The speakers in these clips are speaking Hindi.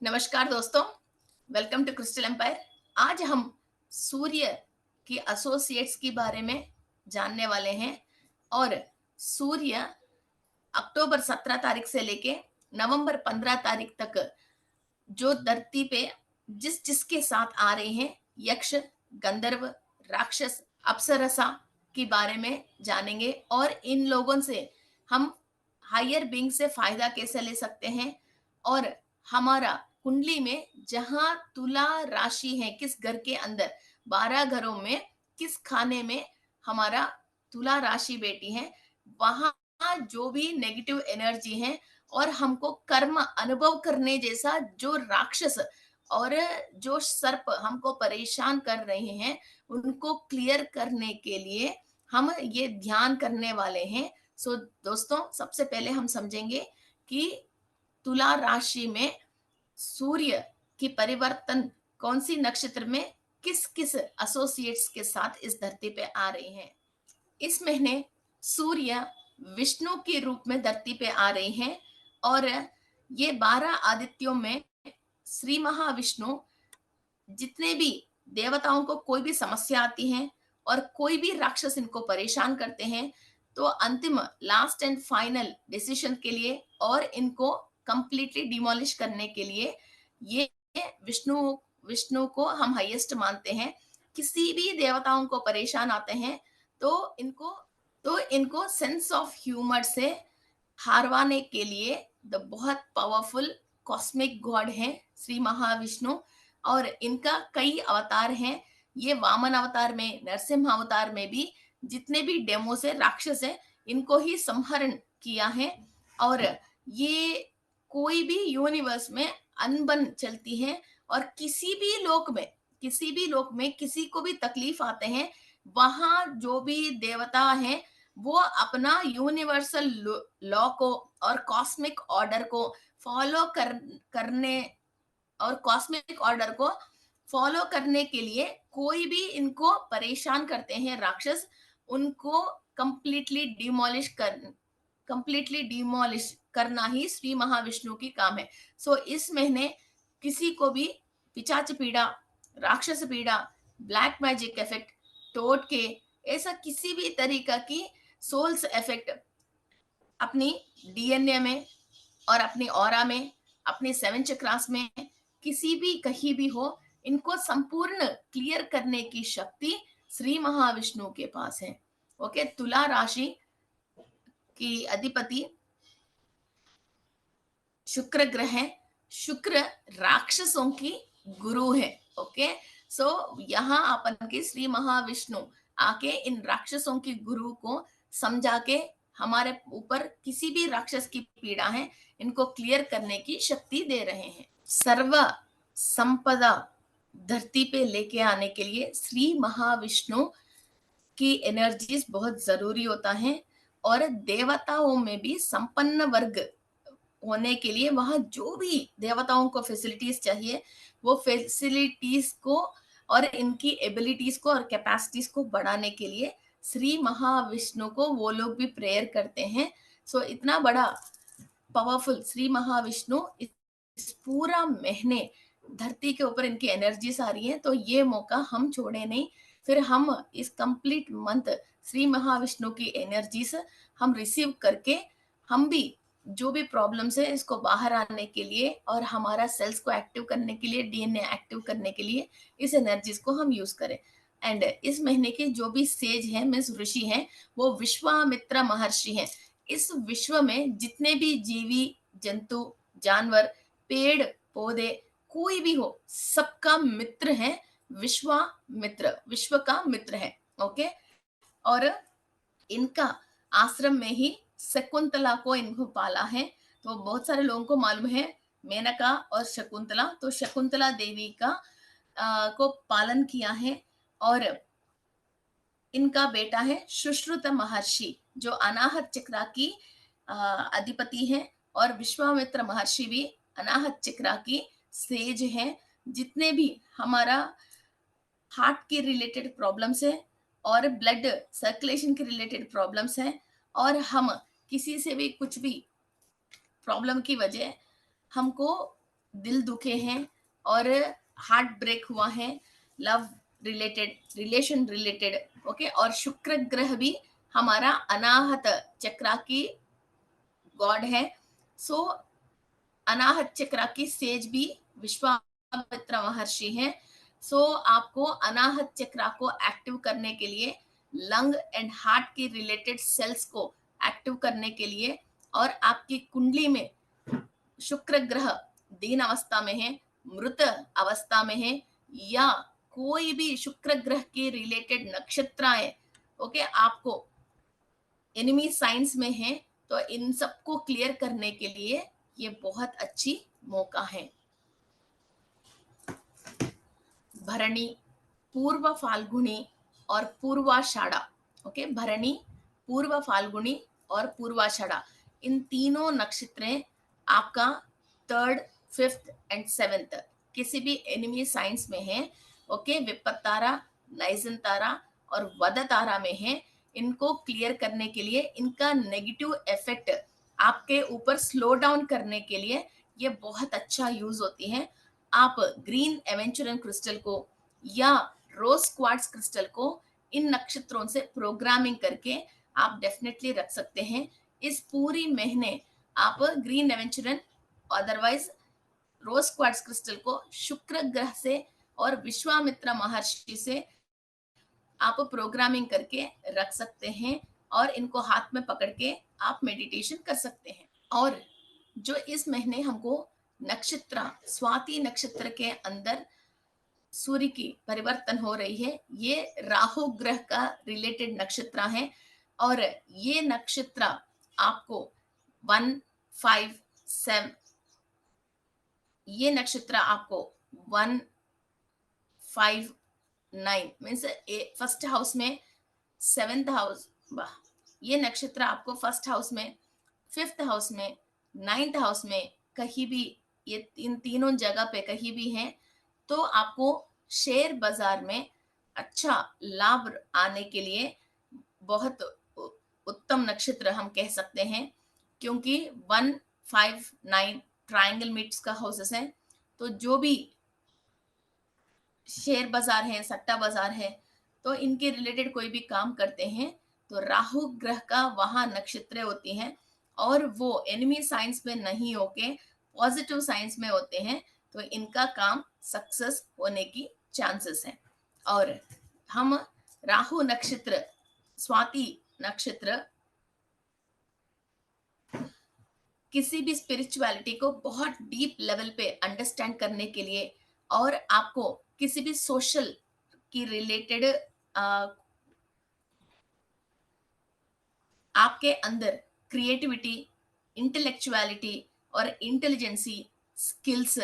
नमस्कार दोस्तों, वेलकम टू क्रिस्टल एम्पायर। आज हम सूर्य की एसोसिएट्स के बारे में जानने वाले हैं। और सूर्य अक्टूबर 17 तारीख से लेके नवंबर 15 तारीख तक जो धरती पे जिस जिसके साथ आ रहे हैं, यक्ष, गंधर्व, राक्षस, अप्सरसा के बारे में जानेंगे। और इन लोगों से हम हायर बीइंग से फायदा कैसे ले सकते हैं। और हमारा कुंडली में जहां तुला राशि है, किस घर के अंदर 12 घरों में किस खाने में हमारा तुला राशि बैठी है, वहां जो भी नेगेटिव एनर्जी है और हमको कर्म अनुभव करने जैसा जो राक्षस और जो सर्प हमको परेशान कर रहे हैं, उनको क्लियर करने के लिए हम ये ध्यान करने वाले हैं। सो दोस्तों, सबसे पहले हम समझेंगे कि तुला राशि में सूर्य की परिवर्तन कौन सी नक्षत्र में किस किस एसोसिएट्स के साथ इस धरती पे आ रहे हैं। इस महीने सूर्य विष्णु के रूप में धरती पे आ रहे हैं। और ये 12 आदित्यों में श्री महाविष्णु जितने भी देवताओं को कोई भी समस्या आती है और कोई भी राक्षस इनको परेशान करते हैं, तो अंतिम लास्ट एंड फाइनल डिसीजन के लिए और इनको कंप्लीटली डिमोलिश करने के लिए ये विष्णु विष्णु को हम हाईएस्ट मानते हैं। किसी भी देवताओं को परेशान आते हैं तो इनको सेंस ऑफ ह्यूमर से हारवाने के लिए द बहुत पावरफुल कॉस्मिक गॉड है श्री महाविष्णु। और इनका कई अवतार हैं। ये वामन अवतार में, नरसिम्हा अवतार में भी जितने भी डेमो से राक्षस है, इनको ही संहरण किया है। और ये कोई भी यूनिवर्स में अनबन चलती है। और किसी भी लोक में किसी को भी तकलीफ आते हैं, वहां जो भी देवता है वो अपना यूनिवर्सल लॉ को और कॉस्मिक ऑर्डर को फॉलो करने और कॉस्मिक ऑर्डर को फॉलो करने के लिए कोई भी इनको परेशान करते हैं राक्षस, उनको कंप्लीटली डिमोलिश करना ही श्री महाविष्णु की काम है। सो इस महीने किसी को भी पिचाच पीड़ा, राक्षस पीड़ा, ब्लैक मैजिक इफेक्ट, टोटके, ऐसा किसी भी तरीका की सोल्स इफेक्ट अपनी डीएनए में और अपनी ऑरा में, अपने 7 चक्रास में, किसी भी कहीं भी हो, इनको संपूर्ण क्लियर करने की शक्ति श्री महाविष्णु के पास है। ओके, तुला राशि की अधिपति शुक्र ग्रह है। शुक्र राक्षसों की गुरु है। ओके, सो यहाँ अपन के श्री महाविष्णु आके इन राक्षसों की गुरु को समझा के हमारे ऊपर किसी भी राक्षस की पीड़ा है, इनको क्लियर करने की शक्ति दे रहे हैं। सर्व संपदा धरती पे लेके आने के लिए श्री महाविष्णु की एनर्जीज बहुत जरूरी होता है। और देवताओं में भी संपन्न वर्ग होने के लिए वहां जो भी देवताओं को फैसिलिटीज चाहिए, वो फैसिलिटीज को और इनकी एबिलिटीज को और कैपेसिटीज को बढ़ाने के लिए श्री महाविष्णु को वो लोग भी प्रेयर करते हैं। सो इतना बड़ा पावरफुल श्री महाविष्णु इस पूरा महीने धरती के ऊपर इनकी एनर्जीज आ रही है, तो ये मौका हम छोड़े नहीं। फिर हम इस कंप्लीट मंथ श्री महाविष्णु की एनर्जीज हम रिसीव करके हम भी जो भी प्रॉब्लम्स है इसको बाहर आने के लिए और हमारा सेल्स को एक्टिव करने के लिए, डीएनए एक्टिव करने के लिए इस एनर्जीज को हम यूज करें। एंड इस महीने के जो भी सेज हैं, मीन्स ऋषि हैं, वो विश्वामित्र महर्षि हैं। इस विश्व में जितने भी जीवी जंतु, जानवर, पेड़ पौधे, कोई भी हो, सबका मित्र है विश्वामित्र, विश्व का मित्र है। ओके, और इनका आश्रम में ही शकुंतला को इनको पाला है। तो बहुत सारे लोगों को मालूम है मेनका और शकुंतला, तो शकुंतला देवी का को पालन किया है। और इनका बेटा है सुश्रुत महर्षि, जो अनाहत चक्रा की अधिपति हैं। और विश्वामित्र महर्षि भी अनाहत चक्रा की सेज हैं। जितने भी हमारा हार्ट के रिलेटेड प्रॉब्लम्स है और ब्लड सर्कुलेशन के रिलेटेड प्रॉब्लम्स हैं, और हम किसी से भी कुछ भी प्रॉब्लम की वजह हमको दिल दुखे हैं और हार्ट ब्रेक हुआ है, love related, relation related, okay. और शुक्र ग्रह भी हमारा अनाहत चक्रा की गॉड है। सो अनाहत चक्रा की सेज भी विश्वामित्र महर्षि हैं। सो आपको अनाहत चक्रा को एक्टिव करने के लिए, लंग एंड हार्ट की रिलेटेड सेल्स को एक्टिव करने के लिए, और आपकी कुंडली में शुक्र ग्रह दीन अवस्था में है, मृत अवस्था में है, या कोई भी शुक्र ग्रह के रिलेटेड नक्षत्राएं, ओके, आपको एनिमी साइंस में है, तो इन सबको क्लियर करने के लिए ये बहुत अच्छी मौका है। भरणी, पूर्व फाल्गुनी और पूर्वाषाढ़ा, ओके, भरणी, पूर्व फाल्गुनी और पूर्वाषाढ़ा, इन तीनों नक्षत्रें आपका थर्ड, फिफ्थ एंड सेवेंथ किसी भी एनिमी साइंस में है, ओके। विपत तारा, नाइजन तारा और वद तारा में है। इनको क्लियर करने के लिए, इनका नेगेटिव इफेक्ट आपके ऊपर स्लो डाउन करने के लिए ये बहुत अच्छा यूज होती है। आप ग्रीन एवेंचुरन क्रिस्टल को या रोज क्वार्ट्ज क्रिस्टल को इन नक्षत्रों से प्रोग्रामिंग करके आप डेफिनेटली रख सकते हैं। इस पूरी महीने आप ग्रीन एवेंचुरन, अदरवाइज रोज क्वार्ट्ज क्रिस्टल को शुक्र ग्रह से और विश्वामित्र महर्षि से आप प्रोग्रामिंग करके रख सकते हैं, और इनको हाथ में पकड़ के आप मेडिटेशन कर सकते हैं। और जो इस महीने हमको नक्षत्र, स्वाति नक्षत्र के अंदर सूर्य की परिवर्तन हो रही है, ये राहु ग्रह का रिलेटेड नक्षत्र है। और ये नक्षत्र आपको 157, ये नक्षत्र आपको 159 मीन्स फर्स्ट हाउस में, सेवेंथ हाउस, ये नक्षत्र आपको फर्स्ट हाउस में, फिफ्थ हाउस में, नाइन्थ हाउस में कहीं भी, ये इन तीनों जगह पे कहीं भी हैं, तो आपको शेयर बाजार में अच्छा लाभ आने के लिए बहुत उत्तम नक्षत्र हम कह सकते हैं, क्योंकि 159 ट्रायंगल मीट्स का हाउसेस है। तो जो भी शेयर बाजार है, सट्टा बाजार है, तो इनके रिलेटेड कोई भी काम करते हैं, तो राहु ग्रह का वहां नक्षत्र होती हैं, और वो एनिमी साइंस में नहीं होके पॉजिटिव साइंस में होते हैं, तो इनका काम सक्सेस होने की चांसेस हैं। और हम राहु नक्षत्र, स्वाति नक्षत्र किसी भी स्पिरिचुअलिटी को बहुत डीप लेवल पे अंडरस्टैंड करने के लिए, और आपको किसी भी सोशल की रिलेटेड आपके अंदर क्रिएटिविटी, इंटेलेक्चुअलिटी और इंटेलिजेंसी, स्किल्स,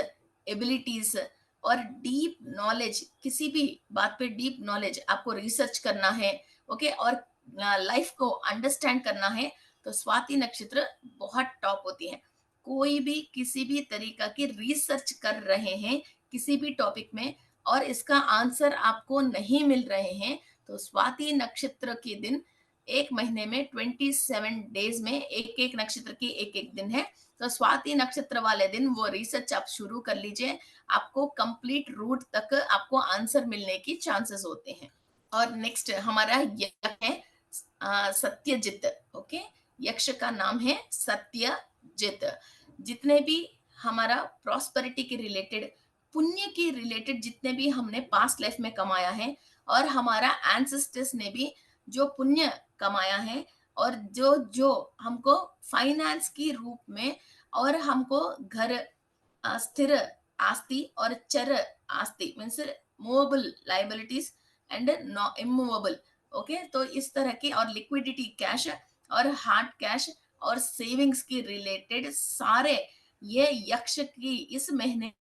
एबिलिटीज और डीप नॉलेज, किसी भी बात पे डीप नॉलेज आपको रिसर्च करना है, ओके, और लाइफ को अंडरस्टैंड करना है, तो स्वाति नक्षत्र बहुत टॉप होती है। कोई भी किसी भी तरीका की रिसर्च कर रहे हैं किसी भी टॉपिक में, और इसका आंसर आपको नहीं मिल रहे हैं, तो स्वाति नक्षत्र के दिन, एक महीने में 27 डेज में एक एक नक्षत्र की एक एक दिन है, तो स्वाति नक्षत्र वाले दिन वो रिसर्च आप शुरू कर लीजिए, आपको कंप्लीट रूट तक आपको आंसर मिलने की चांसेस होते हैं। और नेक्स्ट हमारा यक्ष है सत्यजित, ओके, यक्ष का नाम है सत्यजित। जितने भी हमारा प्रॉस्पेरिटी के रिलेटेड, पुण्य के रिलेटेड जितने भी हमने पास्ट लाइफ में कमाया है, और हमारा एंसेस्टर्स ने भी जो पुण्य कमाया है, और जो जो हमको फाइनेंस की रूप में, और हमको घर, स्थिर आस्ति और चर आस्ति means movable liabilities and immovable, okay, तो इस तरह की, और लिक्विडिटी कैश और हार्ड कैश और सेविंग्स की रिलेटेड सारे ये यक्ष की इस महीने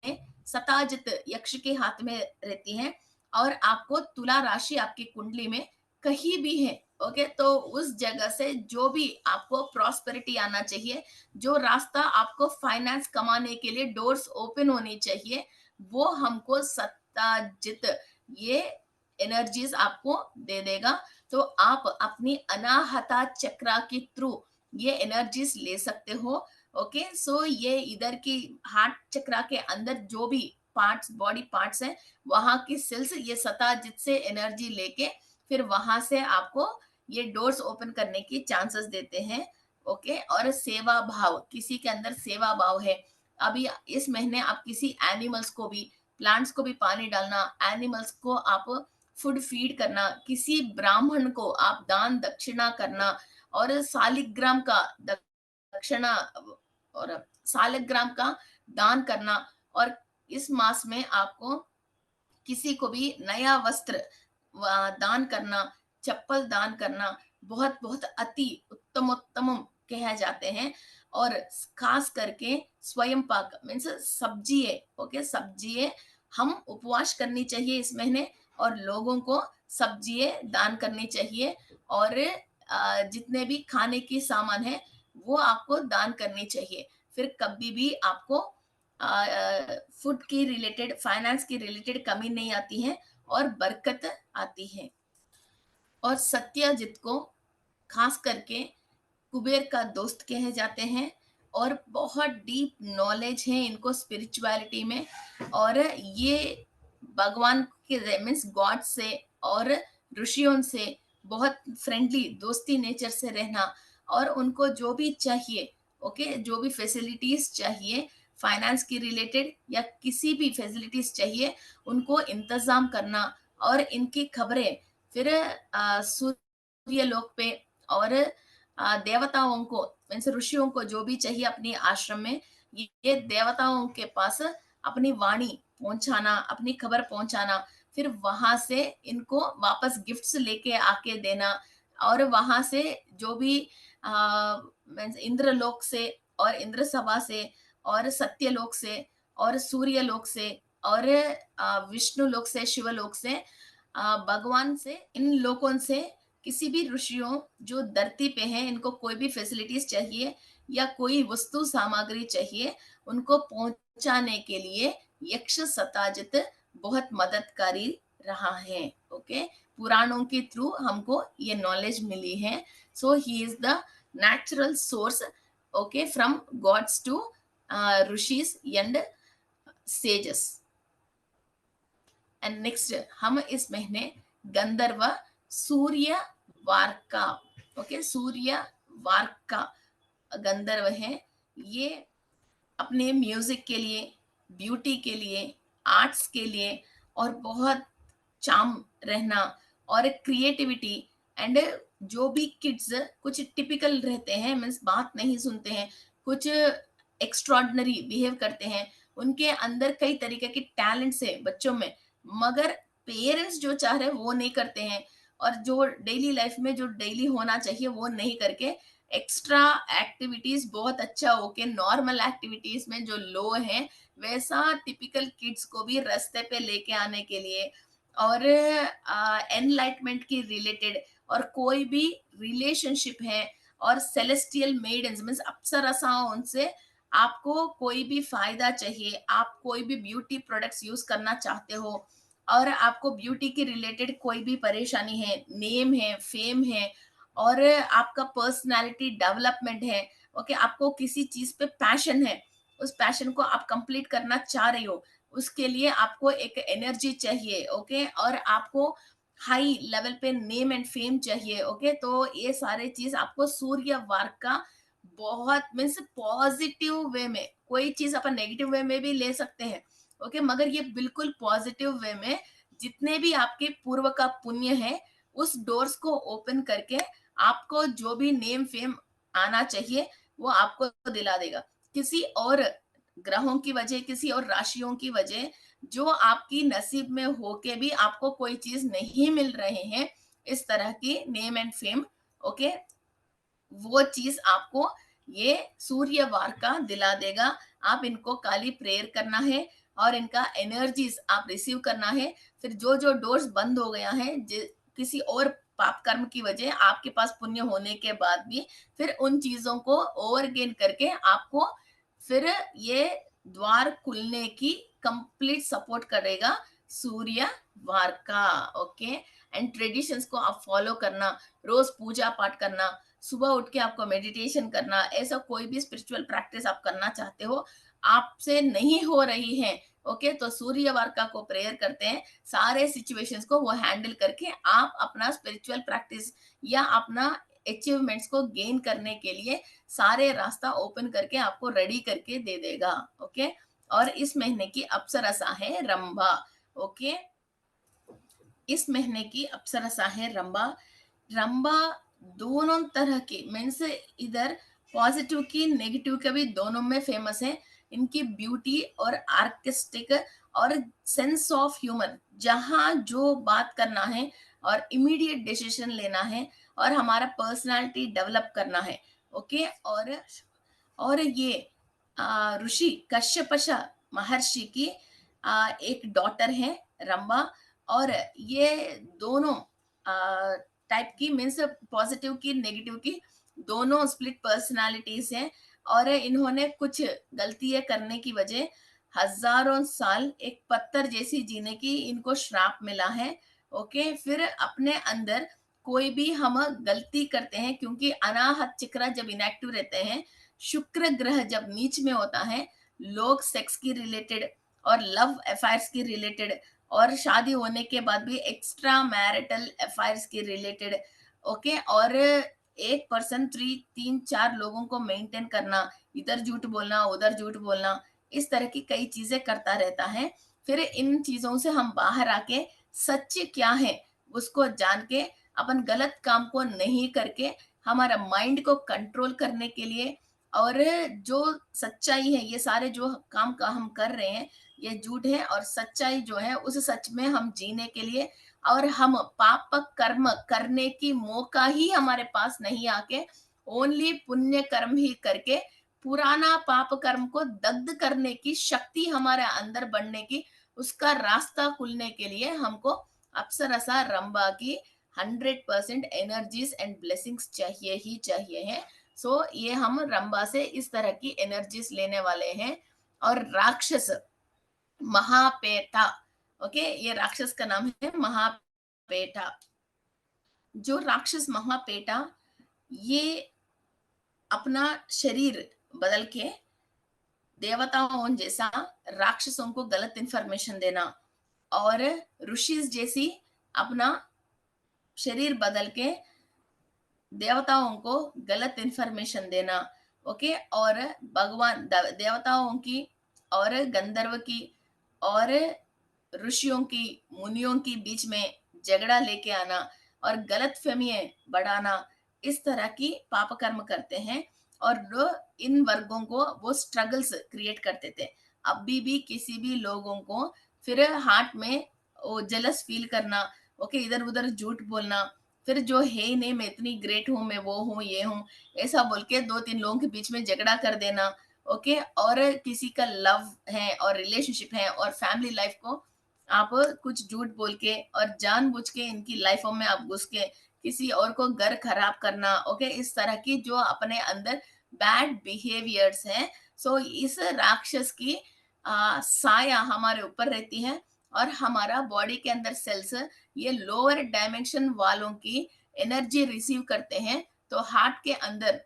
सताजित यक्ष के हाथ में रहती हैं। और आपको तुला राशि आपकी कुंडली में कहीं भी है, ओके, तो उस जगह से जो भी आपको प्रॉस्पेरिटी आना चाहिए, जो रास्ता आपको फाइनेंस कमाने के लिए डोर्स ओपन होनी चाहिए, वो हमको सत्ताजित ये एनर्जीज आपको दे देगा। तो आप अपनी अनाहता चक्रा के थ्रू ये एनर्जीज ले सकते हो, ओके, सो ये इधर की हार्ट चक्रा के अंदर जो भी पार्ट्स, बॉडी पार्ट्स हैं, वहां की सेल्स ये सताजित से एनर्जी लेके फिर वहां से आपको ये डोर्स ओपन करने की चांसेस देते हैं। ओके, और सेवा भाव, किसी के अंदर सेवा भाव है, अभी इस महीने आप किसी एनिमल्स को भी, प्लांट्स को भी पानी डालना, एनिमल्स को आप फूड फीड करना, किसी ब्राह्मण को आप दान दक्षिणा करना, और सालिग्राम का दक्षिणा, और सालिग्राम का दान करना, और इस मास में आपको किसी को भी नया वस्त्र दान करना, चप्पल दान करना बहुत बहुत अति उत्तमोत्तम कहे जाते हैं। और खास करके स्वयं पाक मीन्स सब्जिए, ओके, सब्जिए हम उपवास करनी चाहिए इस महीने, और लोगों को सब्जिए दान करनी चाहिए, और जितने भी खाने की सामान है वो आपको दान करनी चाहिए। फिर कभी भी आपको फूड की रिलेटेड, फाइनेंस की रिलेटेड कमी नहीं आती है, और बरकत आती है। और सत्यजित को खास करके कुबेर का दोस्त कहे जाते हैं, और बहुत डीप नॉलेज है इनको स्पिरिचुअलिटी में, और ये भगवान के मीन्स गॉड से और ऋषियों से बहुत फ्रेंडली, दोस्ती नेचर से रहना, और उनको जो भी चाहिए, ओके, जो भी फैसिलिटीज चाहिए, फाइनेंस की रिलेटेड या किसी भी फैसिलिटीज चाहिए, उनको इंतजाम करना, और इनकी खबरें फिर सूर्य लोक पे, और देवताओं को मीन्स ऋषियों को जो भी चाहिए अपनी आश्रम में, ये देवताओं के पास अपनी वाणी पहुंचाना, अपनी खबर पहुंचाना, फिर वहां से इनको वापस गिफ्ट्स लेके आके देना, और वहां से जो भी मीन्स इंद्रलोक से, और इंद्र सभा से, और सत्यलोक से, और सूर्य लोक से, और विष्णु लोक से, शिवलोक से, भगवान से, इन लोगों से, किसी भी ऋषियों जो धरती पे हैं, इनको कोई भी फैसिलिटीज चाहिए या कोई वस्तु सामग्री चाहिए, उनको पहुंचाने के लिए यक्ष सताजित बहुत मददकारी रहा है। ओके, पुराणों के थ्रू हमको ये नॉलेज मिली है। So he is the natural source, okay, from gods to rishis and sages. And next हम इस महीने गंधर्व सूर्य वार्का, ओके, सूर्य वार्का गंधर्व है, ये अपने म्यूजिक के लिए, ब्यूटी के लिए, आर्ट्स के लिए, और बहुत चार्म रहना, और क्रिएटिविटी, एंड जो भी किड्स कुछ टिपिकल रहते हैं, मीन्स बात नहीं सुनते हैं, कुछ एक्स्ट्रॉर्डनरी बिहेव करते हैं, उनके अंदर कई तरीके के टैलेंट्स है बच्चों में, मगर पेरेंट्स जो चाह रहे हैं वो नहीं करते हैं, और जो डेली लाइफ में जो डेली होना चाहिए वो नहीं करके एक्स्ट्रा एक्टिविटीज बहुत अच्छा होके नॉर्मल एक्टिविटीज में जो लो है, वैसा टिपिकल किड्स को भी रास्ते पे लेके आने के लिए, और एनलाइटमेंट की रिलेटेड, और कोई भी रिलेशनशिप है, और सेलेस्टियल मेडन्स मीन्स अप्सरसाओं, उनसे आपको कोई भी फायदा चाहिए, आप कोई भी ब्यूटी प्रोडक्ट्स यूज करना चाहते हो, और आपको ब्यूटी के रिलेटेड कोई भी परेशानी है, नेम है, फेम है, और आपका पर्सनालिटी डेवलपमेंट है, ओके, आपको किसी चीज पे पैशन है, उस पैशन को आप कंप्लीट करना चाह रही हो, उसके लिए आपको एक एनर्जी चाहिए, ओके, और आपको हाई लेवल पे नेम एंड फेम चाहिए, ओके, तो ये सारे चीज आपको सूर्य वार का बहुत मीन्स पॉजिटिव वे में, कोई चीज अपन नेगेटिव वे में भी ले सकते हैं, ओके, मगर ये बिल्कुल पॉजिटिव वे में, जितने भी आपके पूर्व का पुण्य है, उस डोर्स को ओपन करके आपको जो भी नेम फेम आना चाहिए वो आपको दिला देगा। किसी और ग्रहों की वजह, किसी और राशियों की वजह, जो आपकी नसीब में होके भी आपको कोई चीज नहीं मिल रहे हैं, इस तरह की नेम एंड फेम, ओके, वो चीज आपको ये सूर्यवार का दिला देगा। आप इनको काली प्रेयर करना है, और इनका एनर्जीज आप रिसीव करना है। फिर जो जो डोर्स बंद हो गया है किसी और पाप कर्म की वजह, आपके पास पुण्य होने के बाद भी, फिर उन चीजों को ओवर गेन करके आपको फिर ये द्वार खुलने की कंप्लीट सपोर्ट करेगा सूर्य वार का। ओके, एंड ट्रेडिशंस को आप फॉलो करना, रोज पूजा पाठ करना, सुबह उठ के आपको मेडिटेशन करना, ऐसा कोई भी स्पिरिचुअल प्रैक्टिस आप करना चाहते हो, आपसे नहीं हो रही है, ओके, तो सूर्य वार्का को प्रेयर करते हैं, सारे सिचुएशंस को वो हैंडल करके आप अपना स्पिरिचुअल प्रैक्टिस या अपना अचीवमेंट्स को गेन करने के लिए सारे रास्ता ओपन करके आपको रेडी करके दे देगा, ओके। और इस महीने की अप्सरसा है रंभा, ओके। इस महीने की अप्सरसा है रंभा। रंभा दोनों तरह की मीन्स इधर पॉजिटिव की नेगेटिव के भी दोनों में फेमस है। इनकी ब्यूटी और आर्टिस्टिक और सेंस ऑफ ह्यूमर, जहाँ जो बात करना है और इमीडिएट डिसीजन लेना है और हमारा पर्सनालिटी डेवलप करना है, ओके। और ये ऋषि कश्यपश महर्षि की एक डॉटर है रंभा। और ये दोनों टाइप की मीन्स पॉजिटिव की नेगेटिव की दोनों स्प्लिट पर्सनालिटीज हैं। और इन्होंने कुछ गलतियां करने की वजह हजारों साल एक पत्थर जैसी जीने की इनको श्राप मिला है, ओके। फिर अपने अंदर कोई भी हम गलती करते हैं, क्योंकि अनाहत चक्र जब इनएक्टिव रहते हैं, शुक्र ग्रह जब नीच में होता है, लोग सेक्स की रिलेटेड और लव अफेयर्स की रिलेटेड और शादी होने के बाद भी एक्स्ट्रा मैरिटल अफेयर्स के रिलेटेड, ओके। और एक पर्सन तीन चार लोगों को मेंटेन करना, इधर झूठ बोलना उधर झूठ बोलना, इस तरह की कई चीजें करता रहता है। फिर इन चीजों से हम बाहर आके सच क्या है उसको जान के अपन गलत काम को नहीं करके हमारा माइंड को कंट्रोल करने के लिए, और जो सच्चाई है, ये सारे जो काम का हम कर रहे हैं ये झूठ है, और सच्चाई जो है उस सच में हम जीने के लिए, और हम पाप कर्म करने की मौका ही हमारे पास नहीं आके ओनली पुण्य कर्म ही करके पुराना पाप कर्म को दग्ध करने की शक्ति हमारे अंदर बढ़ने की, उसका रास्ता खुलने के लिए हमको अप्सरसा रंभा की 100% एनर्जीज एंड ब्लेसिंग्स चाहिए ही चाहिए है। सो ये हम रंभा से इस तरह की एनर्जीज लेने वाले हैं। और राक्षस महापेटा, ओके, ये राक्षस का नाम है महापेटा। जो राक्षस महापेटा, ये अपना शरीर बदल के देवताओं जैसा राक्षसों को गलत इंफॉर्मेशन देना, और ऋषि जैसी अपना शरीर बदल के देवताओं को गलत इंफॉर्मेशन देना, ओके। और भगवान देवताओं की और गंधर्व की और ऋषियों की मुनियों की बीच में झगड़ा लेके आना और गलत फहमियां बढ़ाना, इस तरह की पाप कर्म करते हैं। और इन वर्गों को वो स्ट्रगल्स क्रिएट करते थे। अभी भी किसी भी लोगों को फिर हार्ट में वो जेलस फील करना, ओके, इधर उधर झूठ बोलना, फिर जो है नहीं मैं इतनी ग्रेट हूँ, मैं वो हूँ ये हूँ, ऐसा बोल के दो तीन लोगों के बीच में झगड़ा कर देना, ओके। और किसी का लव है और रिलेशनशिप है और फैमिली लाइफ को आप कुछ झूठ बोल के और जानबूझ के इनकी लाइफों में आप घुस के किसी और को घर खराब करना, ओके, इस तरह की जो अपने अंदर बैड बिहेवियर्स हैं। सो इस राक्षस की साया हमारे ऊपर रहती है। और हमारा बॉडी के अंदर सेल्स ये लोअर डायमेंशन वालों की एनर्जी रिसीव करते हैं, तो हार्ट के अंदर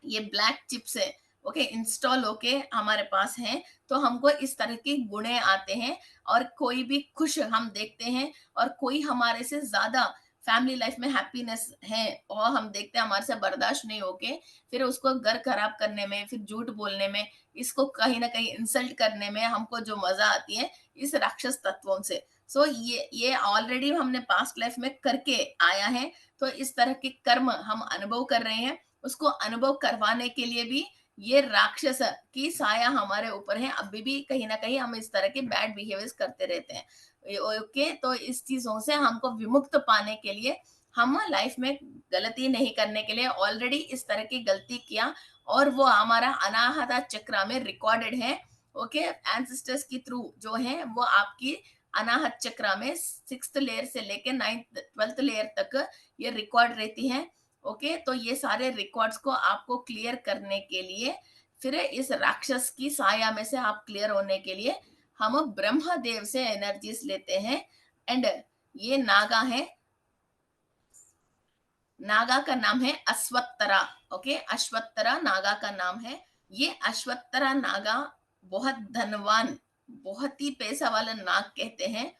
ये ब्लैक चिप्स है, ओके, इंस्टॉल होके हमारे पास हैं। तो हमको इस तरह के गुणे आते हैं, और कोई भी खुश हम देखते हैं, और कोई हमारे से ज्यादा फैमिली लाइफ में हैप्पीनेस है और हम देखते हैं हमारे से बर्दाश्त नहीं होके, फिर उसको घर खराब करने में, फिर झूठ बोलने में, इसको कहीं ना कहीं इंसल्ट करने में हमको जो मजा आती है इस राक्षस तत्वों से। सो ये ऑलरेडी हमने पास्ट लाइफ में करके आया है, तो इस तरह के कर्म हम अनुभव कर रहे हैं, उसको अनुभव करवाने के लिए भी ये राक्षस की साया हमारे ऊपर है। अभी भी कहीं ना कहीं हम इस तरह के बैड बिहेवियर्स करते रहते हैं, ओके। तो इस चीजों से हमको विमुक्त पाने के लिए, हम लाइफ में गलती नहीं करने के लिए ऑलरेडी इस तरह की गलती किया, और वो हमारा अनाहता चक्र में रिकॉर्डेड है, ओके। एंसेस्टर्स की थ्रू जो है वो आपकी अनाहत चक्र में 6th लेयर से लेके 9th 12th लेयर तक ये रिकॉर्ड रहती है, ओके। तो ये सारे रिकॉर्ड्स को आपको क्लियर करने के लिए, फिर इस राक्षस की साया में से आप क्लियर होने के लिए हम ब्रह्मदेव से एनर्जीज लेते हैं। एंड ये नागा है, नागा का नाम है अश्वत्थरा। ओके, अश्वत्थरा नागा का नाम है। ये अश्वत्थरा नागा बहुत धनवान, बहुत ही पैसा वाला नाग कहते हैं।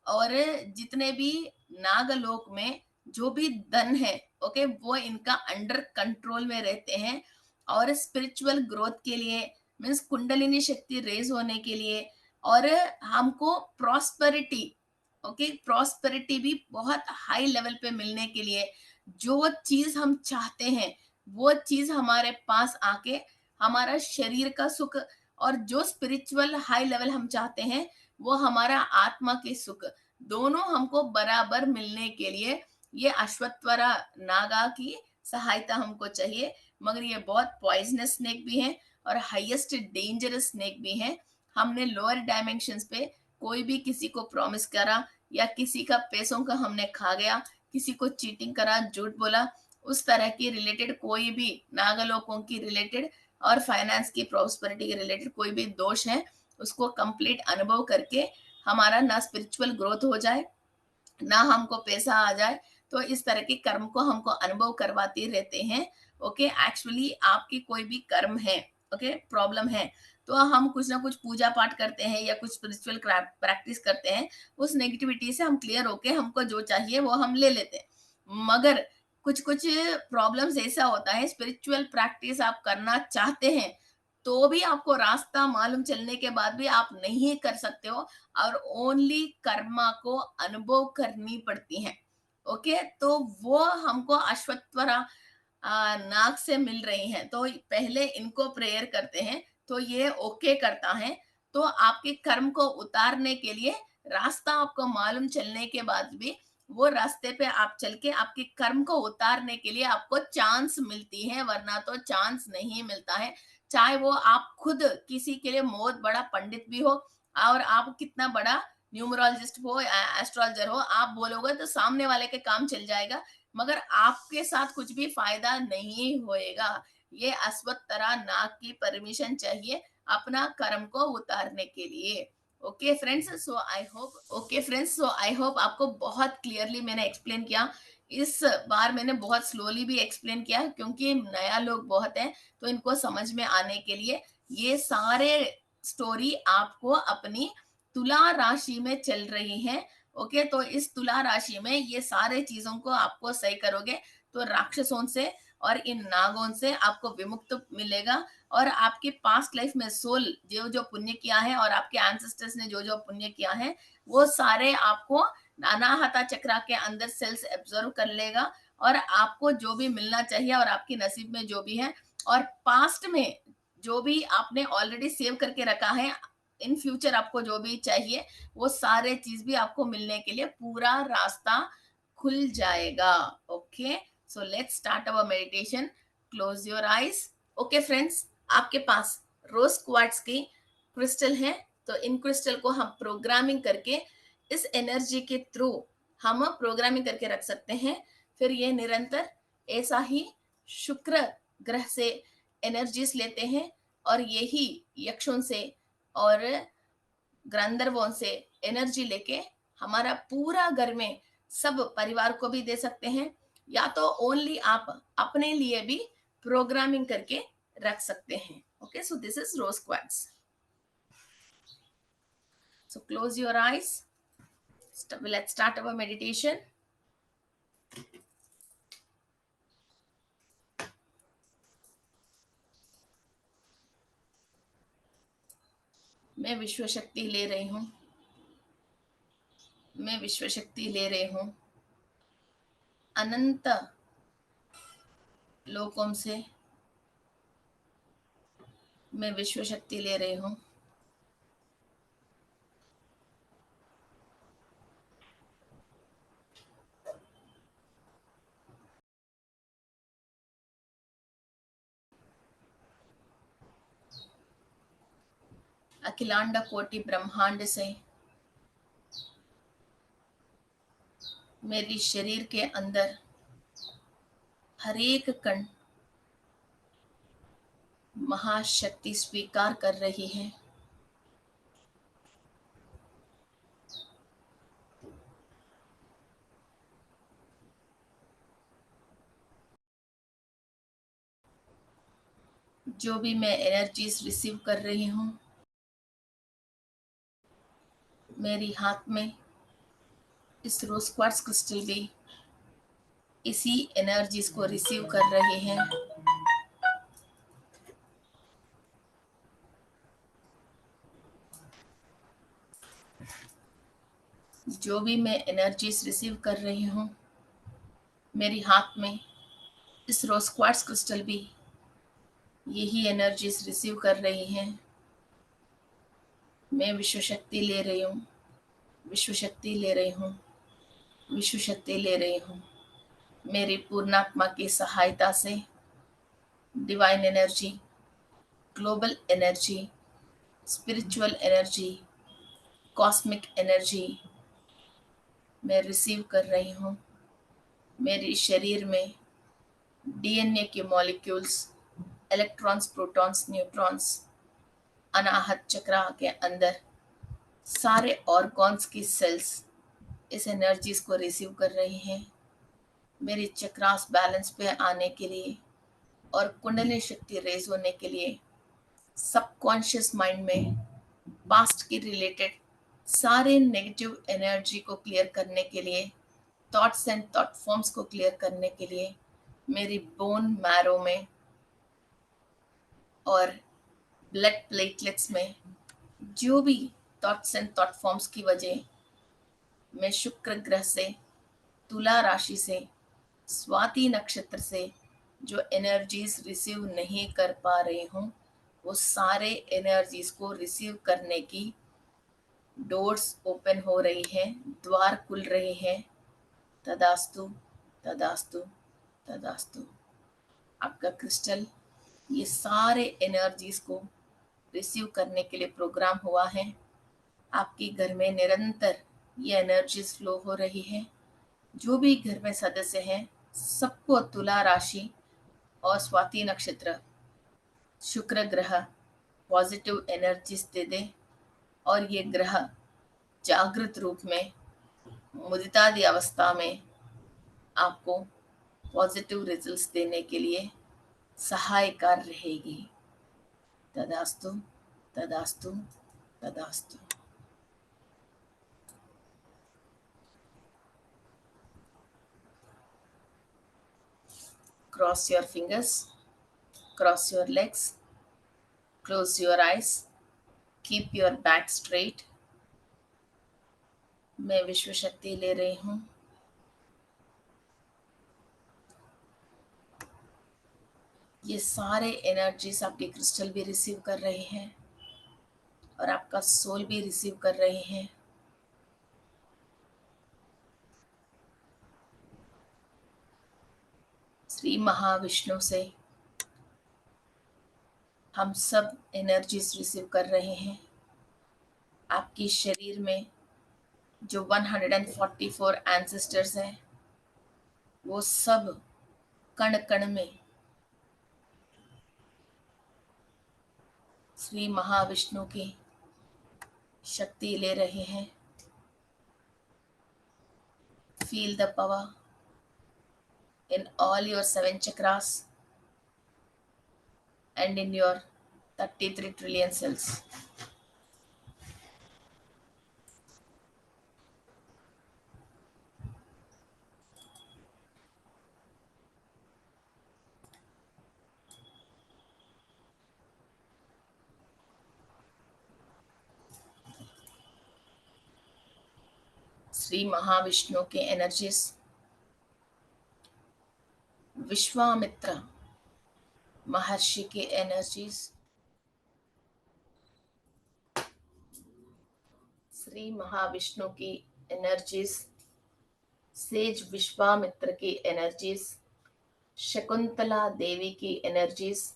और जितने भी नागलोक में जो भी धन है, ओके, वो इनका अंडर कंट्रोल में रहते हैं। और स्पिरिचुअल ग्रोथ के लिए, मीन्स कुंडलिनी शक्ति रेज होने के लिए, और हमको प्रॉस्पेरिटी, ओके, प्रॉस्पेरिटी भी बहुत हाई लेवल पे मिलने के लिए, जो चीज हम चाहते हैं वो चीज हमारे पास आके हमारा शरीर का सुख, और जो स्पिरिचुअल हाई लेवल हम चाहते हैं वो हमारा आत्मा के सुख, दोनों हमको बराबर मिलने के लिए ये अश्वत्थवरा नागा की सहायता हमको चाहिए। मगर ये बहुत पॉइजनस स्नेक भी है और हाईएस्ट डेंजरस स्नेक भी है। हमने लोअर डायमेंशंस पे कोई भी किसी को प्रॉमिस करा या किसी का पैसों का हमने खा गया, किसी को चीटिंग करा, झूठ बोला, उस तरह की रिलेटेड कोई भी नागलोकों की रिलेटेड और फाइनेंस की प्रॉस्पेरिटी के रिलेटेड कोई भी दोष है, उसको कंप्लीट अनुभव करके हमारा ना स्पिरिचुअल ग्रोथ हो जाए, ना हमको पैसा आ जाए, तो इस तरह के कर्म को हमको अनुभव करवाते रहते हैं। ओके, एक्चुअली आपकी कोई भी कर्म है, ओके, प्रॉब्लम है, तो हम कुछ ना कुछ पूजा पाठ करते हैं या कुछ स्पिरिचुअल प्रैक्टिस करते हैं, उस नेगेटिविटी से हम क्लियर होके हमको जो चाहिए वो हम ले लेते हैं। मगर कुछ कुछ प्रॉब्लम्स ऐसा होता है, स्पिरिचुअल प्रैक्टिस आप करना चाहते हैं तो भी आपको रास्ता मालूम चलने के बाद भी आप नहीं कर सकते हो, और ओनली कर्मा को अनुभव करनी पड़ती है। ओके, तो वो हमको अश्वत्थवरा नाग से मिल रही हैं, तो पहले इनको प्रेयर करते हैं तो ये ओके करता है। तो आपके कर्म को उतारने के लिए रास्ता आपको मालूम चलने के बाद भी वो रास्ते पे आप चल के आपके कर्म को उतारने के लिए आपको चांस मिलती है, वरना तो चांस नहीं मिलता है। चाहे वो आप खुद किसी के लिए बहुत बड़ा पंडित भी हो और आप कितना बड़ा न्यूमरोलॉजिस्ट हो, एस्ट्रोलॉजर हो, आप बोलोगे तो सामने वाले के काम चल जाएगा, मगर आपके साथ कुछ भी फायदा नहीं होएगा। ये अश्वत्थरा नाग की परमिशन चाहिए अपना कर्म को उतारने के लिए। Okay friends, so I hope, okay friends, so I hope आपको बहुत क्लियरली मैंने एक्सप्लेन किया। इस बार मैंने बहुत स्लोली भी एक्सप्लेन किया क्योंकि नया लोग बहुत हैं, तो इनको समझ में आने के लिए ये सारे स्टोरी आपको अपनी तुला राशि में चल रही है। ओके, तो इस तुला राशि में ये सारे चीजों को आपको सही करोगे तो राक्षसों से और इन नागों से आपको विमुक्त मिलेगा, और आपके पास्ट लाइफ में सोल जो जो पुण्य किया है और आपके एंसेस्टर्स ने जो जो पुण्य किया है वो सारे आपको अनाहता चक्रा के अंदर सेल्स एब्जॉर्व कर लेगा, और आपको जो भी मिलना चाहिए और आपके नसीब में जो भी है और पास्ट में जो भी आपने ऑलरेडी सेव करके रखा है, इन फ्यूचर आपको जो भी चाहिए वो सारे चीज भी आपको मिलने के लिए पूरा रास्ता खुल जाएगा। Okay, so let's start our meditation. Close your eyes. Okay friends, आपके पास रोज क्वार्ट्ज की क्रिस्टल है, तो इन क्रिस्टल को हम प्रोग्रामिंग करके इस एनर्जी के थ्रू हम प्रोग्रामिंग करके रख सकते हैं। फिर ये निरंतर ऐसा ही शुक्र ग्रह से एनर्जीज लेते हैं, और यही यक्षों से और गंधर्वों से एनर्जी लेके हमारा पूरा घर में सब परिवार को भी दे सकते हैं, या तो ओनली आप अपने लिए भी प्रोग्रामिंग करके रख सकते हैं। Okay, so this is rose quartz. So close your eyes, let's start our meditation। मैं विश्व शक्ति ले रही हूँ, मैं विश्व शक्ति ले रही हूँ अनंत लोकों से, मैं विश्व शक्ति ले रही हूँ। अखिलांड कोटि ब्रह्मांड से मेरी शरीर के अंदर हर एक कण महाशक्ति स्वीकार कर रही है। जो भी मैं एनर्जीज रिसीव कर रही हूँ, मेरी हाथ में इस रोज क्वार्ट्ज क्रिस्टल भी इसी एनर्जीज को रिसीव कर रहे हैं। जो भी मैं एनर्जीज रिसीव कर रही हूँ, मेरी हाथ में इस रोज क्वार्ट्ज क्रिस्टल भी यही एनर्जीज रिसीव कर रही हैं। मैं विश्व शक्ति ले रही हूँ, विश्व शक्ति ले रही हूँ, विश्व शक्ति ले रही हूँ। मेरी पूर्णात्मा की सहायता से divine energy, global energy, spiritual energy, cosmic energy मैं रिसीव कर रही हूँ। मेरे शरीर में डीएनए के मॉलिक्यूल्स, इलेक्ट्रॉन्स, प्रोटॉन्स, न्यूट्रॉन्स अनाहत चक्रा के अंदर सारे ऑर्गन्स की सेल्स इस एनर्जीज को रिसीव कर रही हैं। मेरी चक्रास बैलेंस पे आने के लिए और कुंडली शक्ति रेज होने के लिए सबकॉन्शियस माइंड में पास्ट की रिलेटेड सारे नेगेटिव एनर्जी को क्लियर करने के लिए, थॉट्स एंड थॉट फॉर्म्स को क्लियर करने के लिए मेरी बोन मैरो में और ब्लड प्लेटलेट्स में जो भी थॉट्स एंड थॉट फॉर्म्स की वजह मैं शुक्र ग्रह से, तुला राशि से, स्वाति नक्षत्र से जो एनर्जीज रिसीव नहीं कर पा रही हूँ, वो सारे एनर्जीज को रिसीव करने की डोर्स ओपन हो रही हैं, द्वार खुल रहे हैं। तदास्तु, तदास्तु, तदास्तु। आपका क्रिस्टल ये सारे एनर्जीज को रिसीव करने के लिए प्रोग्राम हुआ है। आपके घर में निरंतर ये एनर्जीज फ्लो हो रही है। जो भी घर में सदस्य हैं, सबको तुला राशि और स्वाति नक्षत्र, शुक्र ग्रह पॉजिटिव एनर्जीज दे दे और ये ग्रह जागृत रूप में मुदितादि अवस्था में आपको पॉजिटिव रिजल्ट्स देने के लिए सहायकार रहेगी। तदास्तु, तदास्तु, तदास्तु। Cross your fingers, cross your legs, close your eyes, keep your back straight। मैं विश्व शक्ति ले रही हूँ। ये सारे एनर्जीज आपके क्रिस्टल भी रिसीव कर रहे हैं और आपका सोल भी रिसीव कर रहे हैं। श्री महाविष्णु से हम सब एनर्जीज रिसीव कर रहे हैं। आपकी शरीर में जो 144 एंसेस्टर्स हैं, वो सब कण कण में श्री महाविष्णु की शक्ति ले रहे हैं। Feel the power in all your 7 chakras and in your 33 trillion cells। Shri Mahavishnu के एनर्जीज, विश्वामित्र महर्षि के एनर्जीज, श्री महाविष्णु की एनर्जीज, सेज विश्वामित्र की एनर्जीज, शकुंतला देवी की एनर्जीज,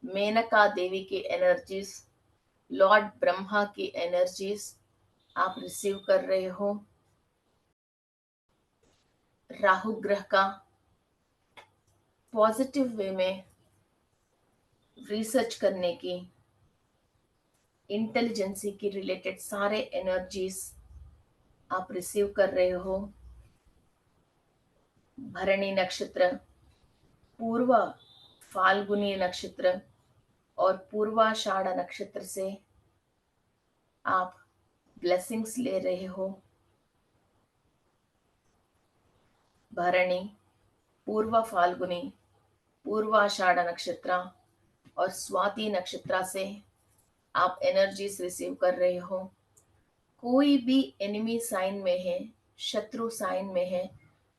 मेनका देवी की एनर्जीज, लॉर्ड ब्रह्मा की एनर्जीज आप रिसीव कर रहे हो। राहु ग्रह का पॉजिटिव वे में रिसर्च करने की, इंटेलिजेंसी की रिलेटेड सारे एनर्जीज आप रिसीव कर रहे हो। भरणी नक्षत्र, पूर्व फाल्गुनी नक्षत्र, और पूर्वाषाढ़ नक्षत्र से आप ब्लेसिंग्स ले रहे हो। भरणी, पूर्व फाल्गुनी, पूर्वाषाढ़ नक्षत्र और स्वाति नक्षत्र से आप एनर्जीज रिसीव कर रहे हो। कोई भी एनिमी साइन में है, शत्रु साइन में है,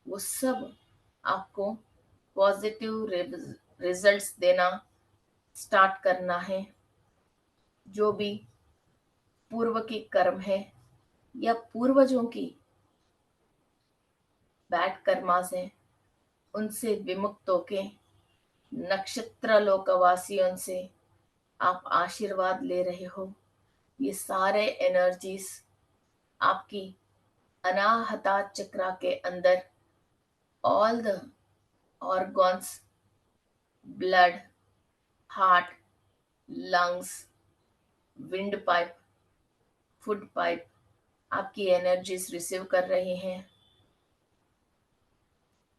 वो सब आपको पॉजिटिव रिजल्ट्स देना स्टार्ट करना है। जो भी पूर्व की कर्म है या पूर्वजों की बैड कर्मास है, उनसे विमुक्त होके नक्षत्र लोकवासियों से आप आशीर्वाद ले रहे हो। ये सारे एनर्जीज आपकी अनाहता चक्रा के अंदर all the organs, blood, heart, lungs, wind pipe, food pipe आपकी एनर्जीज रिसीव कर रही हैं।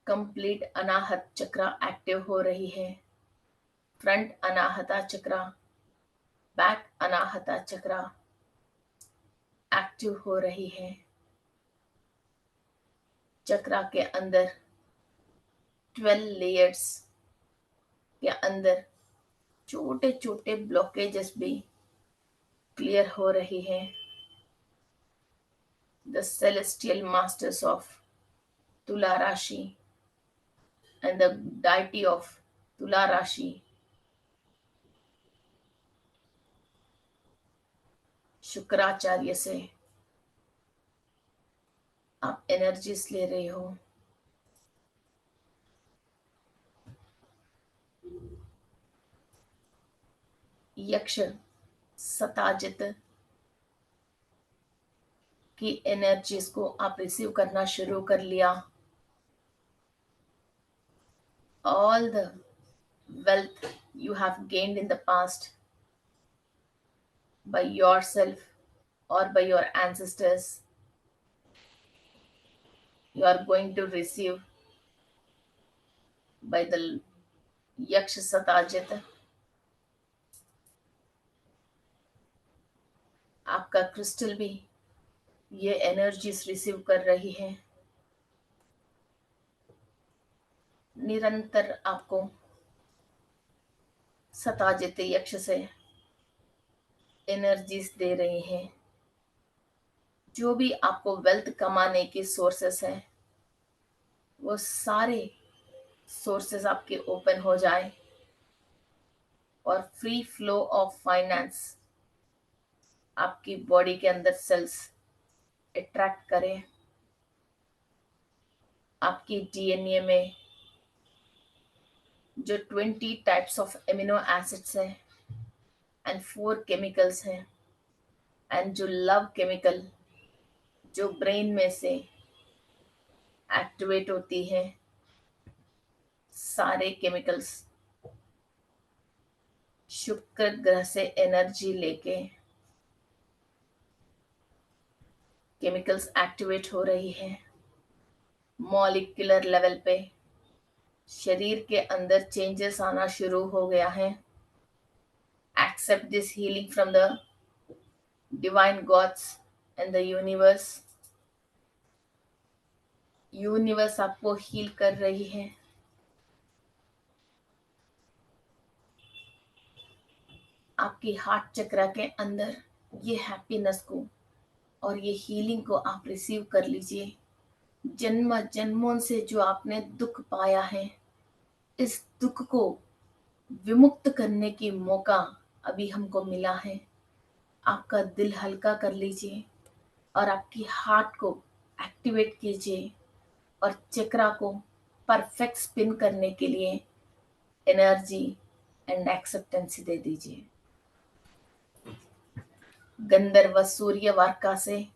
कंप्लीट अनाहत चक्र एक्टिव हो रही है। फ्रंट अनाहता चक्र, बैक अनाहता चक्र एक्टिव हो रही है। चक्र के अंदर 12 लेयर्स के अंदर छोटे छोटे ब्लॉकेजेस भी क्लियर हो रही है। द सेलेस्टियल मास्टर्स ऑफ तुला राशि एंड द डाइटी ऑफ तुला राशि शुक्राचार्य से आप एनर्जीज ले रहे हो। यक्ष सताजित की एनर्जीज को आप रिसीव करना शुरू कर लिया। All the wealth you have gained in the past by yourself or by your ancestors, you are going to receive by the Yaksh Satajit. आपका क्रिस्टल भी ये एनर्जीज रिसीव कर रही है। निरंतर आपको सताजित यक्ष से एनर्जीज दे रही हैं। जो भी आपको वेल्थ कमाने की सोर्सेस हैं, वो सारे सोर्सेस आपके ओपन हो जाए और फ्री फ्लो ऑफ फाइनेंस आपकी बॉडी के अंदर सेल्स अट्रैक्ट करें। आपकी डीएनए में जो 20 टाइप्स ऑफ एमिनो एसिड्स हैं एंड 4 केमिकल्स हैं एंड जो लव केमिकल जो ब्रेन में से एक्टिवेट होती है, सारे केमिकल्स शुक्र ग्रह से एनर्जी लेके केमिकल्स एक्टिवेट हो रही है। मॉलिक्यूलर लेवल पे शरीर के अंदर चेंजेस आना शुरू हो गया है। Accept this healing from the divine gods and the universe. Universe आपको हील कर रही है। आपकी हार्ट चक्र के अंदर ये हैप्पीनेस को और ये हीलिंग को आप रिसीव कर लीजिए। जन्म जन्मों से जो आपने दुख पाया है, इस दुख को विमुक्त करने की मौका अभी हमको मिला है। आपका दिल हल्का कर लीजिए और आपकी हार्ट को एक्टिवेट कीजिए और चक्रा को परफेक्ट स्पिन करने के लिए एनर्जी एंड एक्सेप्टेंस दे दीजिए। गंधर्व सूर्य वार्का से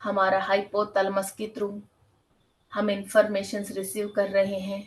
हमारा हाइपोथैलेमस के थ्रू हम इंफॉर्मेशन रिसीव कर रहे हैं।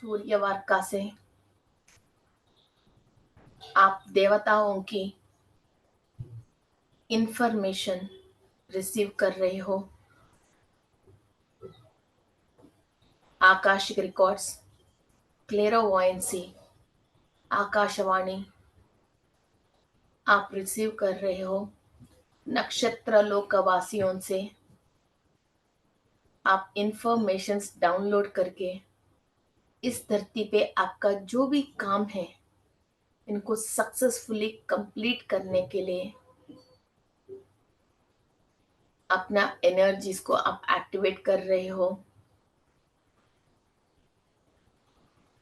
सूर्यवार्का से आप देवताओं की इंफॉर्मेशन रिसीव कर रहे हो। आकाशिक रिकॉर्ड्स, क्लेरोवॉयंसी, आकाशवाणी आप रिसीव कर रहे हो। नक्षत्र लोकवासियों से आप इंफॉर्मेशंस डाउनलोड करके इस धरती पे आपका जो भी काम है इनको सक्सेसफुली कंप्लीट करने के लिए अपना एनर्जीज को आप एक्टिवेट कर रहे हो।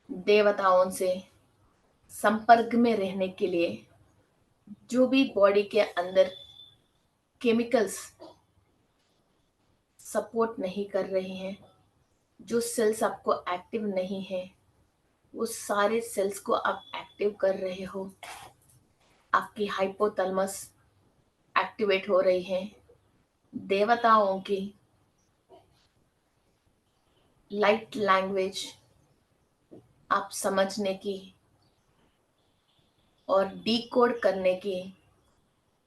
देवताओं से संपर्क में रहने के लिए जो भी बॉडी के अंदर केमिकल्स सपोर्ट नहीं कर रहे हैं, जो सेल्स आपको एक्टिव नहीं है, वो सारे सेल्स को आप एक्टिव कर रहे हो। आपकी हाइपोथैलेमस एक्टिवेट हो रही है। देवताओं की लाइट लैंग्वेज आप समझने की और डीकोड करने की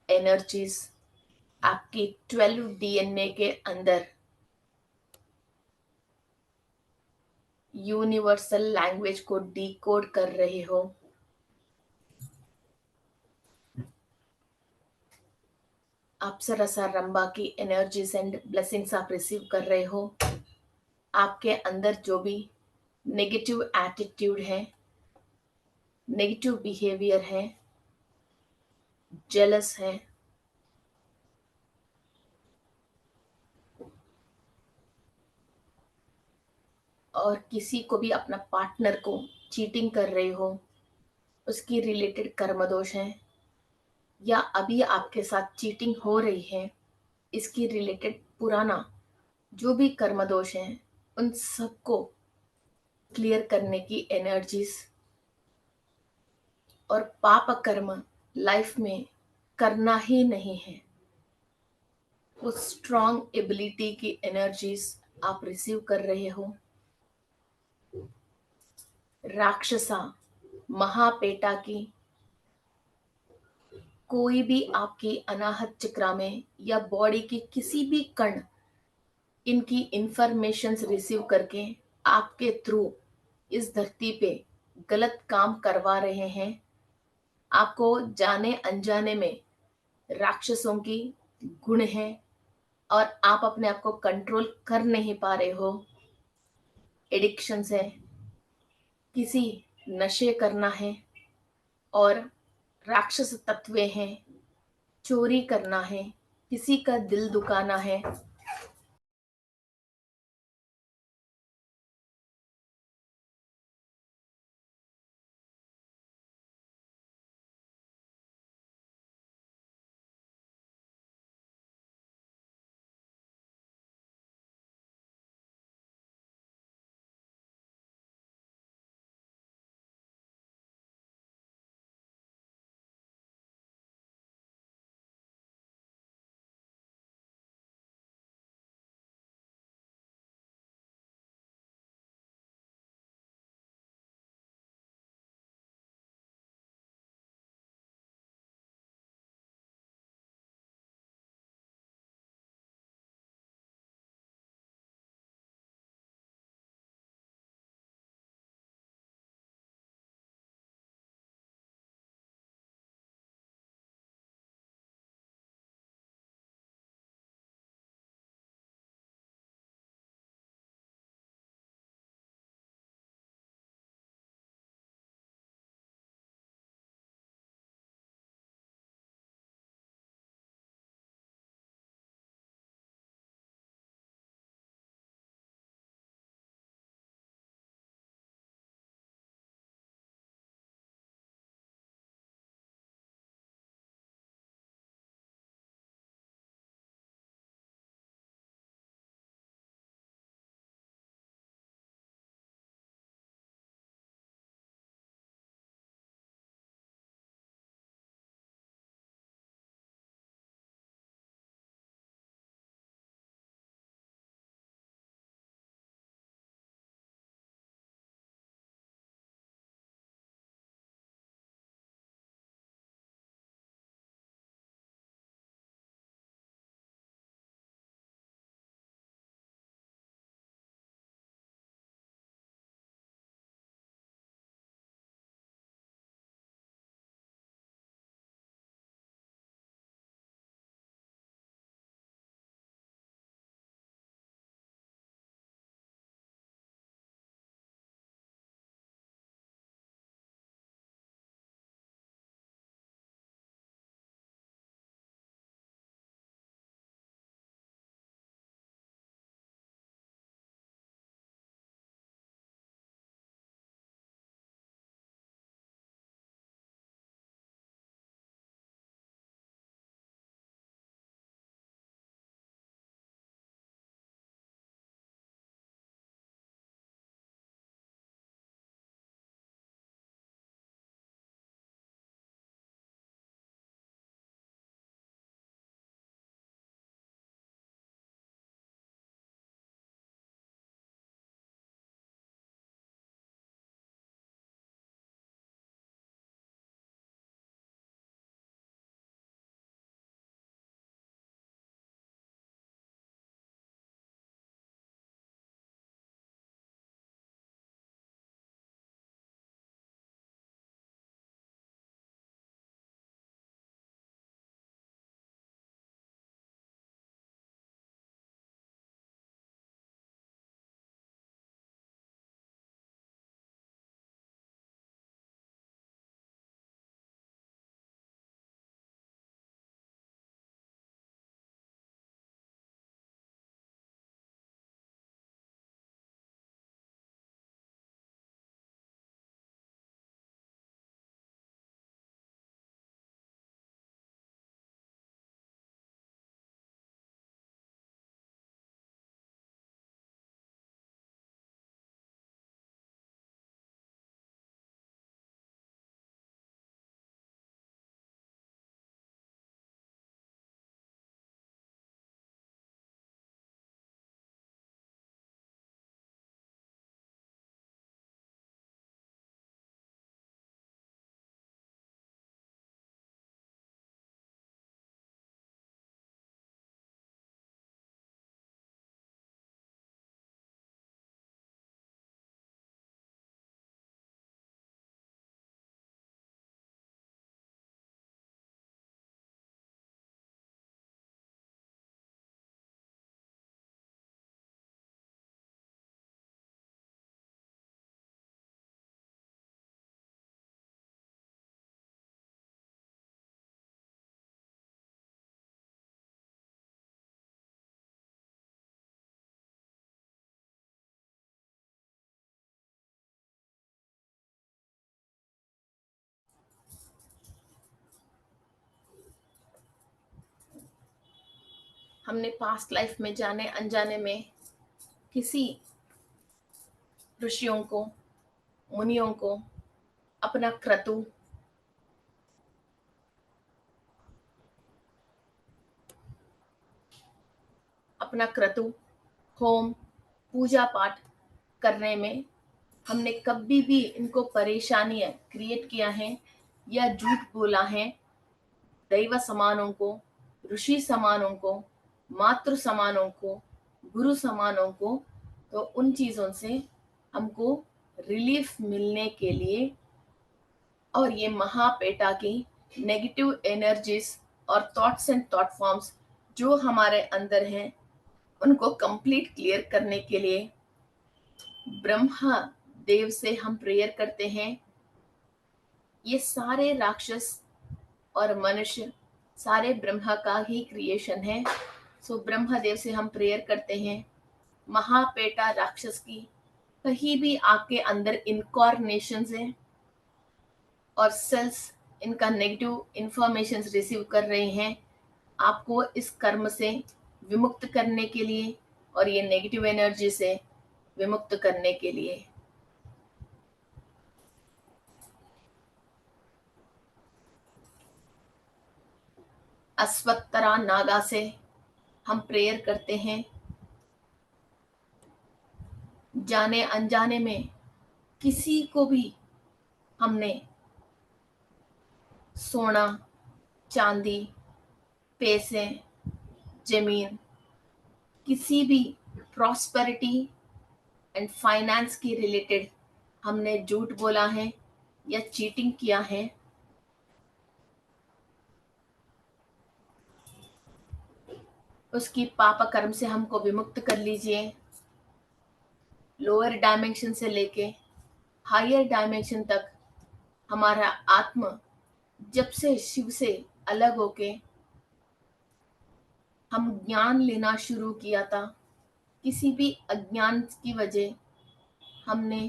एनर्जीज आपकी 12 डीएनए के अंदर यूनिवर्सल लैंग्वेज को डीकोड कर रहे हो। अप्सरा रंबा की एनर्जीज एंड ब्लेसिंग्स आप रिसीव कर रहे हो। आपके अंदर जो भी नेगेटिव एटीट्यूड है, नेगेटिव बिहेवियर है, जेलस है, और किसी को भी अपना पार्टनर को चीटिंग कर रहे हो, उसकी रिलेटेड कर्म दोष है, या अभी आपके साथ चीटिंग हो रही है, इसकी रिलेटेड पुराना जो भी कर्म दोष है, उन सबको क्लियर करने की एनर्जीज और पाप कर्म लाइफ में करना ही नहीं है, वो स्ट्रॉन्ग एबिलिटी की एनर्जीज आप रिसीव कर रहे हो। राक्षसा महापेटा की कोई भी आपकी अनाहत चक्रा में या बॉडी की किसी भी कण इनकी इंफॉर्मेशंस रिसीव करके आपके थ्रू इस धरती पे गलत काम करवा रहे हैं। आपको जाने अनजाने में राक्षसों की गुण है और आप अपने आप को कंट्रोल कर नहीं पा रहे हो। एडिक्शंस है, किसी नशे करना है, और राक्षस तत्वे हैं, चोरी करना है, किसी का दिल दुखाना है, हमने पास्ट लाइफ में जाने अनजाने में किसी ऋषियों को, मुनियों को अपना क्रतु, होम, पूजा पाठ करने में हमने कभी भी इनको परेशानियां क्रिएट किया है या झूठ बोला है दैव समानों को, ऋषि समानों को, मातृ समानों को, गुरु समानों को, तो उन चीजों से हमको रिलीफ मिलने के लिए और ये महापेटा की नेगेटिव एनर्जीज और थॉट्स एंड थॉट फॉर्म्स जो हमारे अंदर हैं उनको कंप्लीट क्लियर करने के लिए ब्रह्मा देव से हम प्रेयर करते हैं। ये सारे राक्षस और मनुष्य सारे ब्रह्मा का ही क्रिएशन है। सो ब्रह्मा देव से हम प्रेयर करते हैं महापेटा राक्षस की कहीं भी आपके अंदर इनकॉर्नेशन है और सेल्स इनका नेगेटिव इंफॉर्मेशन रिसीव कर रहे हैं, आपको इस कर्म से विमुक्त करने के लिए और ये नेगेटिव एनर्जी से विमुक्त करने के लिए अश्वत्थरा नागा से हम प्रेयर करते हैं। जाने अनजाने में किसी को भी हमने सोना, चांदी, पैसे, जमीन, किसी भी प्रॉस्पेरिटी एंड फाइनेंस की रिलेटेड हमने झूठ बोला है या चीटिंग किया है, उसकी पाप कर्म से हमको विमुक्त कर लीजिए। लोअर डायमेंशन से लेके हायर डायमेंशन तक हमारा आत्म जब से शिव से अलग होके हम ज्ञान लेना शुरू किया था, किसी भी अज्ञान की वजह हमने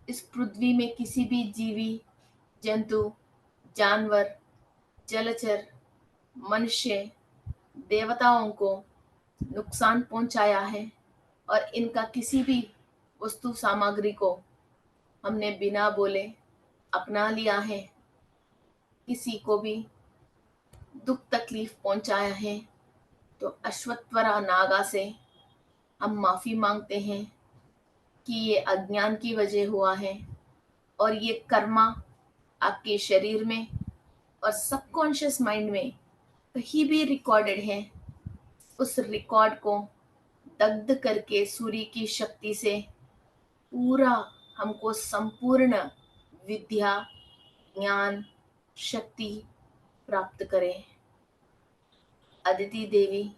इस पृथ्वी में किसी भी जीवी, जंतु, जानवर, जलचर, मनुष्य, देवताओं को नुकसान पहुंचाया है और इनका किसी भी वस्तु सामग्री को हमने बिना बोले अपना लिया है, किसी को भी दुख तकलीफ पहुंचाया है, तो अश्वत्थवरा नागा से हम माफी मांगते हैं कि ये अज्ञान की वजह हुआ है और ये कर्मा आपके शरीर में और सबकॉन्शियस माइंड में कहीं भी रिकॉर्डेड है, उस रिकॉर्ड को दग्ध करके सूर्य की शक्ति से पूरा हमको संपूर्ण विद्या, ज्ञान, शक्ति प्राप्त करें। अदिति देवी,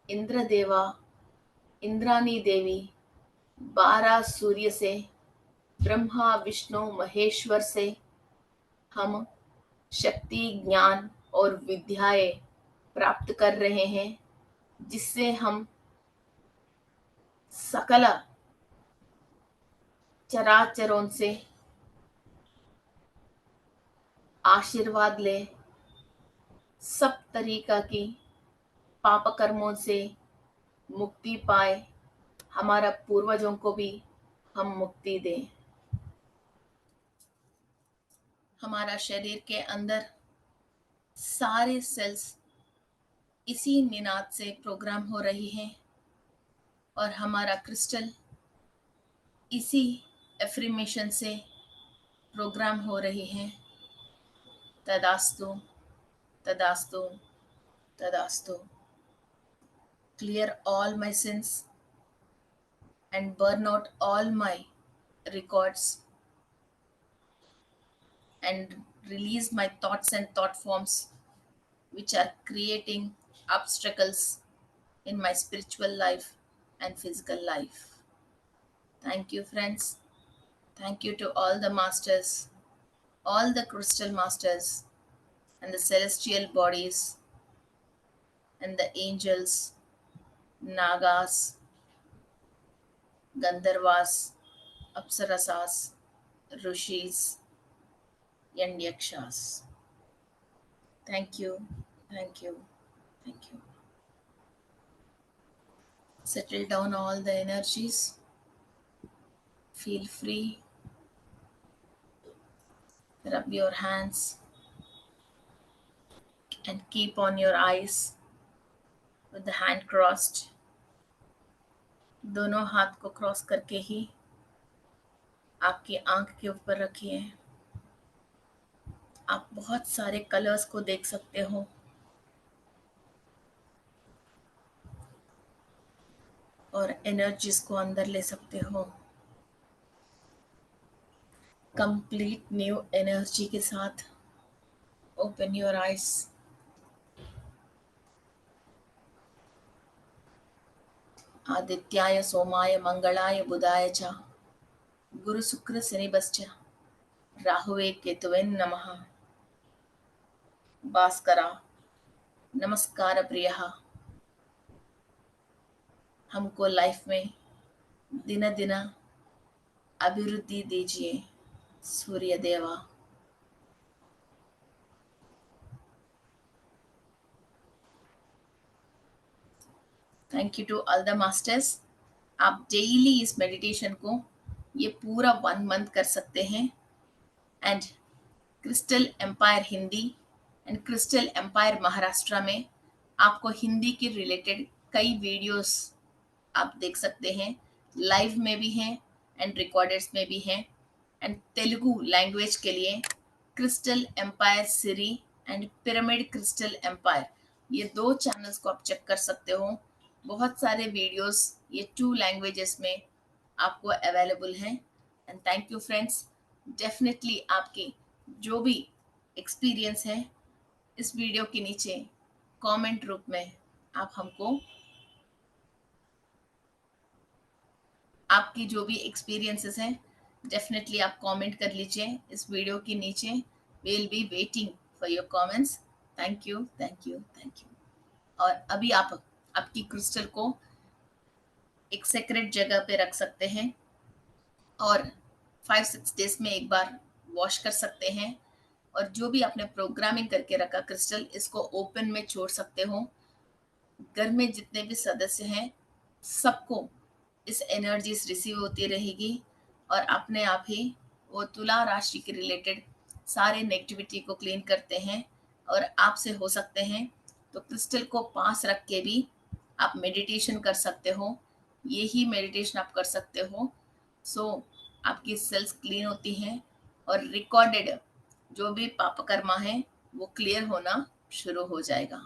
इंद्र देवा, इंद्रानी देवी, 12 सूर्य से, ब्रह्मा विष्णु महेश्वर से हम शक्ति, ज्ञान और विद्याएं प्राप्त कर रहे हैं, जिससे हम सकल चराचरों से आशीर्वाद ले, सब तरीका की पाप कर्मों से मुक्ति पाए, हमारा पूर्वजों को भी हम मुक्ति दें। हमारा शरीर के अंदर सारे सेल्स इसी निनाद से प्रोग्राम हो रही हैं और हमारा क्रिस्टल इसी एफ्रीमेशन से प्रोग्राम हो रही हैं। तदास्तु, तदास्तु, तदास्तु। Clear all my sins and burn out all my records and release my thoughts and thought forms which are creating obstacles in my spiritual life and physical life. Thank you, friends. Thank you to all the masters, all the crystal masters, and the celestial bodies, and the angels, Nagas, Gandharvas, Apsarasas, Rishis, and Yakshas. Thank you, thank you, thank you. Settle down all the energies. Feel free. Rub your hands and keep on your eyes with the hand crossed. दोनों हाथ को क्रॉस करके ही आपकी आंख के ऊपर रखिए। आप बहुत सारे कलर्स को देख सकते हो। और एनर्जीज को अंदर ले सकते हो। कंप्लीट न्यू एनर्जी के साथ ओपन योर आइज। आदित्याय सोमाय मंगलाय बुधाय च गुरु शुक्र शनिभ्यश्च राहुवे केतवे नमः। भास्करा नमस्कार प्रियः। हमको लाइफ में दिन दिन अभिवृद्धि दीजिए सूर्य देवा। Thank you to all the masters. आप डेली इस मेडिटेशन को ये पूरा 1 मंथ कर सकते हैं। And Crystal Empire Hindi and Crystal Empire Maharashtra में आपको हिंदी के रिलेटेड कई वीडियोस आप देख सकते हैं। लाइव में भी हैं एंड रिकॉर्डेड्स में भी हैं। एंड तेलुगु लैंग्वेज के लिए क्रिस्टल एम्पायर सीरी एंड पिरामिड क्रिस्टल एम्पायर, ये 2 चैनल्स को आप चेक कर सकते हो। बहुत सारे वीडियोस ये 2 लैंग्वेजेस में आपको अवेलेबल हैं। And thank you friends. Definitely आपकी जो भी एक्सपीरियंस है इस वीडियो के नीचे कमेंट रूप में आप हमको आपकी जो भी एक्सपीरियंसेस हैं डेफिनेटली आप कमेंट कर लीजिए इस वीडियो के नीचे। We will be waiting for your comments. Thank you, thank you, thank you. और अभी आप आपकी क्रिस्टल को एक सेक्रेट जगह पे रख सकते हैं और 5-6 डेज में एक बार वॉश कर सकते हैं। और जो भी आपने प्रोग्रामिंग करके रखा क्रिस्टल, इसको ओपन में छोड़ सकते हो। घर में जितने भी सदस्य हैं सबको इस एनर्जीज रिसीव होती रहेगी और अपने आप ही वो तुला राशि के रिलेटेड सारे नेगेटिविटी को क्लीन करते हैं और आपसे हो सकते हैं। तो क्रिस्टल को पास रख के भी आप मेडिटेशन कर सकते हो। यही मेडिटेशन आप कर सकते हो। सो आपकी सेल्स क्लीन होती हैं और रिकॉर्डेड जो भी पाप कर्मा है वो क्लियर होना शुरू हो जाएगा।